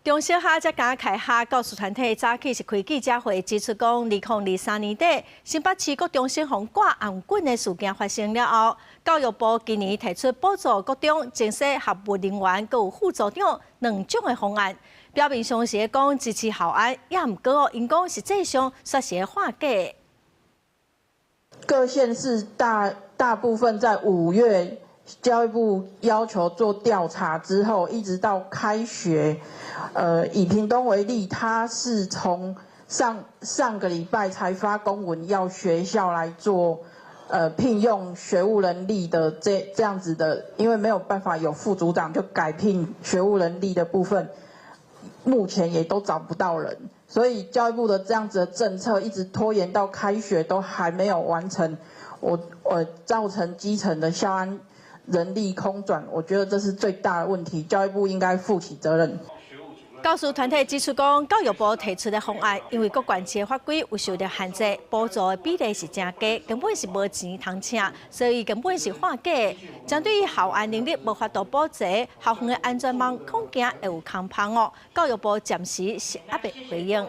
中小学才刚开学，教师团体早起是开记者会，指出讲，2023年底新北市各中心封挂红棍的事件发生了后，教育部今年提出补助各中正式学务人员，佮有副组长2种的方案，表面上是讲支持校安，也毋过因讲实际上却是化假。各县市大部分在5月，教育部要求做调查之后，一直到开学。以屏东为例，他是从上个礼拜才发公文，要学校来做聘用学务人力的这样子的，因为没有办法有副组长，就改聘学务人力的部分，目前也都找不到人，所以教育部的这样子的政策一直拖延到开学都还没有完成，造成基层的校安人力空转，我觉得这是最大的问题，教育部应该负起责任。教师团体指出讲，教育部提出的方案，因为各县市的法规有受到限制，补助的比例是真低，根本是无钱通请，所以根本是化假。针对于校安能力无法度补助，校方的安全网恐惊会有空芳哦。教育部暂时是还未回应。